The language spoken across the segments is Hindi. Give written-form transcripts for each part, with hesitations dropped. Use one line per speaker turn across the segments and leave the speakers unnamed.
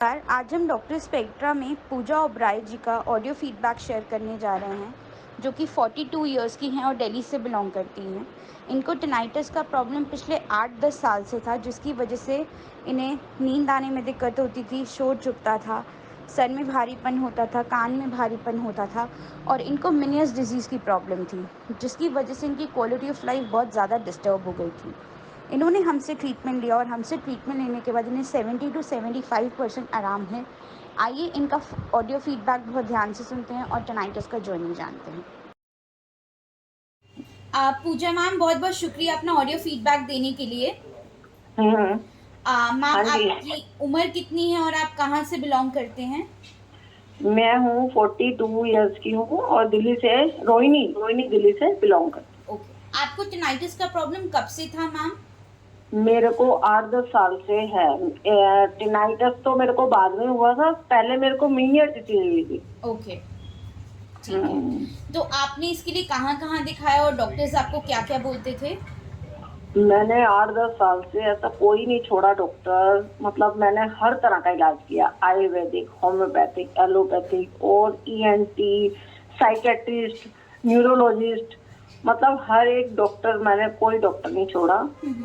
आज हम डॉक्टर स्पेक्ट्रा में पूजा ओबराय जी का ऑडियो फीडबैक शेयर करने जा रहे हैं, जो कि 42 इयर्स की हैं और दिल्ली से बिलोंग करती हैं। इनको टिनाइटिस का प्रॉब्लम पिछले 8-10 साल से था, जिसकी वजह से इन्हें नींद आने में दिक्कत होती थी, शोर चुभता था, सर में भारीपन होता था, कान में भारीपन होता था और इनको मेनियस डिजीज़ की प्रॉब्लम थी, जिसकी वजह से इनकी क्वालिटी ऑफ लाइफ बहुत ज़्यादा डिस्टर्ब हो गई थी। इन्होंने हमसे ट्रीटमेंट लिया और हमसे ट्रीटमेंट लेने के बाद इन्हें 70 टू 75% आराम है। आइए इनका ऑडियो फीडबैक बहुत ध्यान से सुनते हैं और टिनाइटिस का जर्नी जानते हैं। पूजा मैम, बहुत बहुत शुक्रिया अपना ऑडियो फीडबैक देने के लिए।
हम्म।
मैम,
हाँ जी।
आपकी उम्र कितनी है और आप कहाँ से बिलोंग करते हैं?
मैं हूँ 42 इयर्स की हूँ और दिल्ली से रोहिणी रोहिणी दिल्ली से बिलोंग करती
ओके, आपको टिनाइटिस का प्रॉब्लम कब से था मैम?
हूँ। मेरे को 8-10 साल से है। टिनाइटस तो मेरे को बाद में हुआ था, पहले मेरे को मीनियट हुई थी।
ओके, ठीक है।
हम्म।
तो आपने इसके लिए कहाँ कहाँ दिखाया और डॉक्टर्स आपको क्या क्या बोलते थे?
मैंने 8-10 साल से ऐसा कोई नहीं छोड़ा डॉक्टर, मतलब मैंने हर तरह का इलाज किया, आयुर्वेदिक, होम्योपैथिक, एलोपैथिक और ईएनटी, साइकेट्रिस्ट, न्यूरोलॉजिस्ट, मतलब हर एक डॉक्टर, मैंने कोई डॉक्टर नहीं छोड़ा।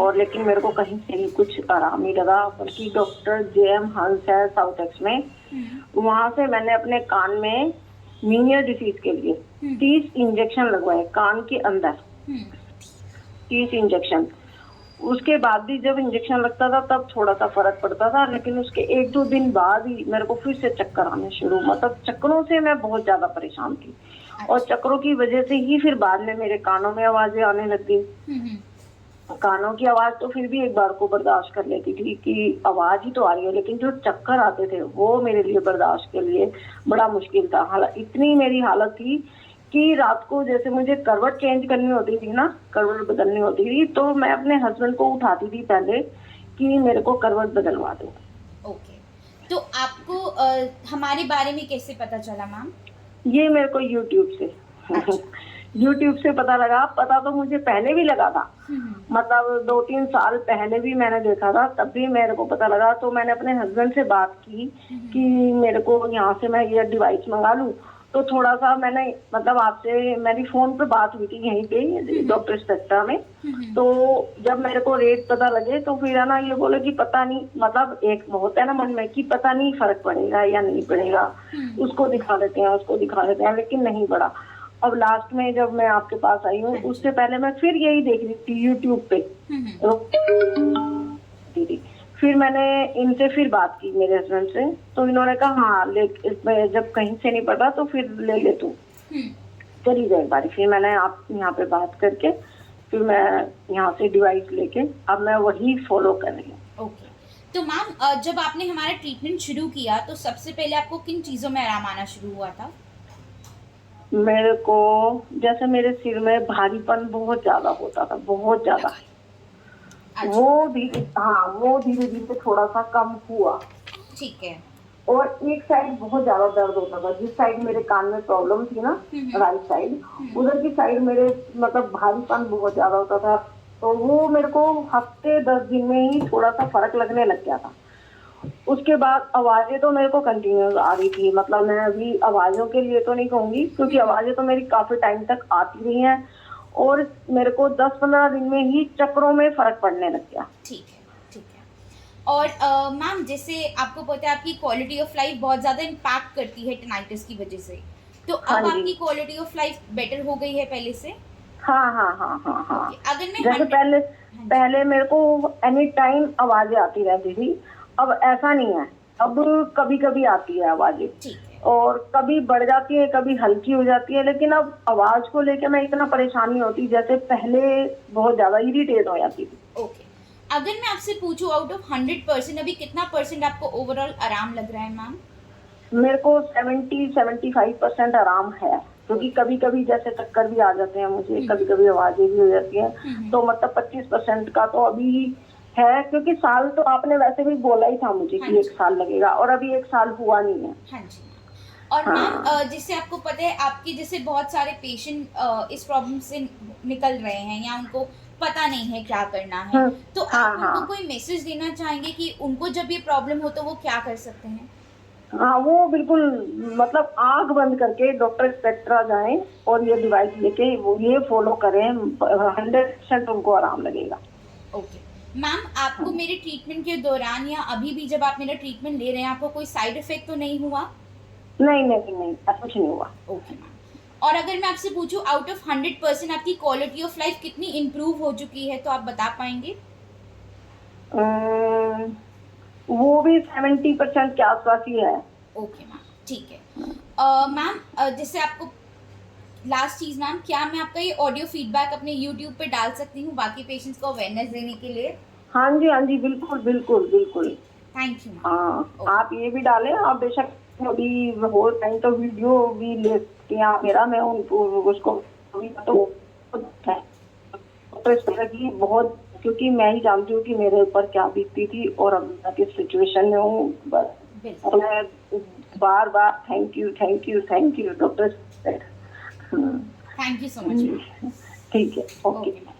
और लेकिन मेरे को कहीं से भी कुछ आराम नहीं लगा, बल्कि डॉक्टर जेएम हंस है साउथ एक्स में, वहां से मैंने अपने कान में मीनियर डिसीज के लिए 30 इंजेक्शन लगवाए कान के अंदर, 30 इंजेक्शन। उसके बाद भी जब इंजेक्शन लगता था तब थोड़ा सा फर्क पड़ता था, लेकिन उसके 1-2 दिन बाद ही मेरे को फिर से चक्कर आने शुरू, मतलब चक्करों से मैं बहुत ज्यादा परेशान थी। और
अच्छा।
चक्करों की वजह से ही फिर बाद में मेरे कानों में आवाजें आने लग गई। कानों की आवाज तो फिर भी एक बार को बर्दाश्त कर लेती थी कि आवाज ही तो आ रही है, लेकिन जो चक्कर आते थे वो मेरे लिए बर्दाश्त के लिए बड़ा मुश्किल था। हालांकि इतनी मेरी हालत थी कि रात को जैसे मुझे करवट चेंज करनी होती थी ना, करवट बदलनी होती थी, तो मैं अपने हस्बैंड को उठाती थी पहले कि मेरे को करवट बदलवा दो।
ओके, तो आपको हमारे बारे में कैसे पता चला मैम?
ये मेरे को यूट्यूब से
अच्छा।
यूट्यूब से पता लगा। पता तो मुझे पहले भी लगा था,
हम्म।
मतलब 2-3 साल पहले भी मैंने देखा था, तब भी मेरे को पता लगा। तो मैंने अपने हस्बैंड से बात की कि मेरे को यहाँ से मैं ये डिवाइस मंगा लूँ। तो थोड़ा सा मैंने, मतलब आपसे मेरी फोन पे बात हुई थी यहीं पे डॉक्टर स्पेक्ट्रा में। तो जब मेरे को रेट पता लगे तो फिर है ना, ये बोले कि पता नहीं, मतलब एक होता है ना मन में कि पता नहीं फर्क पड़ेगा या नहीं पड़ेगा, उसको दिखा देते हैं, उसको दिखा देते हैं, लेकिन नहीं पड़ा। अब लास्ट में जब मैं आपके पास आई हूँ, उससे पहले मैं फिर यही देख रही थी यूट्यूब पे दीदी। फिर मैंने इनसे फिर बात की मेरे हस्बैंड से, तो इन्होंने कहा हाँ ले, इसमें जब कहीं से नहीं पड़ा तो फिर ले ले तू, चली जाए एक बारी। फिर मैंने आप यहाँ पे बात करके फिर मैं यहाँ से डिवाइस लेके अब मैं वही फॉलो कर रही हूँ।
ओके, तो मैम, जब आपने हमारा ट्रीटमेंट शुरू किया तो सबसे पहले आपको किन चीज़ों में आराम आना शुरू हुआ था?
मेरे को जैसे मेरे सिर में भारीपन बहुत ज्यादा होता था, बहुत ज्यादा।
अच्छा।
वो धीरे, हाँ वो धीरे धीरे थोड़ा सा कम हुआ।
ठीक है।
और एक साइड बहुत ज्यादा दर्द होता था, जिस साइड मेरे कान में प्रॉब्लम थी ना, राइट साइड, उधर की साइड मेरे मतलब भारीपन बहुत ज्यादा होता था। तो वो मेरे को हफ्ते 10 दिन में ही थोड़ा सा फर्क लगने लग गया था। उसके बाद आवाजें तो मेरे को कंटिन्यूस आ रही थी, मतलब मैं अभी आवाजों के लिए तो नहीं कहूंगी, क्योंकि आवाजें तो मेरी काफी टाइम तक आती रही हैं। और मेरे को 10-15 दिन में ही चक्करों में फर्क पड़ने लग गया।
ठीक है, ठीक है। और मैम, जैसे आपको पता है आपकी क्वालिटी ऑफ लाइफ बहुत ज़्यादा इम्पैक्ट करती है टिनाइटिस की वजह से, तो
हाँ
अब
जी।
आपकी क्वालिटी ऑफ लाइफ बेटर हो गई है पहले से?
हाँ हाँ हाँ हाँ हाँ।
ओके, अगर मैं
जैसे
100।
पहले,
हाँ जी।
पहले मेरे को एनी टाइम आवाजें आती रहती थी, अब ऐसा नहीं है। अब कभी कभी आती है आवाजें,
ठीक है।
और कभी बढ़ जाती है, कभी हल्की हो जाती है, लेकिन अब आवाज को लेके मैं इतना परेशान नहीं होती जैसे पहले, बहुत ज्यादा इरिटेट हो जाती थी।
ओके, अगर मैं आपसे पूछूं आउट ऑफ 100% अभी कितना परसेंट आपको ओवरऑल आराम लग रहा है मैम?
मेरे को 70-75% आराम है, क्योंकि
ओके।
कभी कभी जैसे चक्कर भी आ जाते हैं मुझे, कभी कभी आवाजें भी हो जाती हैं। तो मतलब 25% का तो अभी है, क्योंकि साल तो आपने वैसे भी बोला ही था मुझे
हाँ
कि एक
जी।
साल लगेगा, और अभी एक साल हुआ नहीं है।
हाँ जी मैम। और मैम,
हाँ
जैसे आपको पता है आपके जैसे बहुत सारे पेशेंट इस प्रॉब्लम से निकल रहे हैं या उनको पता नहीं है क्या करना है, तो
हाँ
आप उनको
हाँ
कोई मैसेज देना चाहेंगे कि उनको जब ये प्रॉब्लम हो तो वो क्या कर सकते हैं?
हाँ, वो बिल्कुल मतलब आंख बंद करके डॉक्टर स्पेक्ट्रा जाएं और ये डिवाइस लेके वो ये फॉलो करें, 100% उनको आराम लगेगा।
ओके मैम, आपको मेरे ट्रीटमेंट के दौरान या अभी भी जब आप मेरा ट्रीटमेंट ले रहे हैं आपको कोई साइड इफेक्ट तो नहीं हुआ?
नहीं नहीं नहीं, ऐसा कुछ नहीं हुआ।
Okay ma'am. और अगर मैं आपसे पूछूं आउट ऑफ 100% आपकी क्वालिटी ऑफ लाइफ कितनी इम्प्रूव हो चुकी है तो आप बता पाएंगे?
अम्म, वो भी 70% के आसपास ही है।
ओके मैम, ठीक है। मैम, जैसे आपको लास्ट चीज़ मैम, क्या मैं आपका ये ऑडियो फीडबैक अपने यूट्यूब पे डाल सकती हूँ बाकी पेशेंट्स को अवेयरनेस देने के लिए?
हाँ जी बिल्कुल बिल्कुल बिल्कुल।
Thank you ma'am.
हाँ,
ओके।
आप ये भी डालें, आप बेशक अभी हो टाइम तो वीडियो भी ले सकते हैं आप मेरा, मैं उनको उसको अभी तो डॉक्टर इस तरह की बहुत, क्योंकि मैं ही जानती हूँ कि मेरे ऊपर क्या बीतती थी और अब मैं किस सिचुएशन में हूँ। बस
बिल्कुल।
और मैं बार बार thank you thank you thank you doctor.
Thank you so much ma'am.
ठीक है, ओके।
Okay ma'am.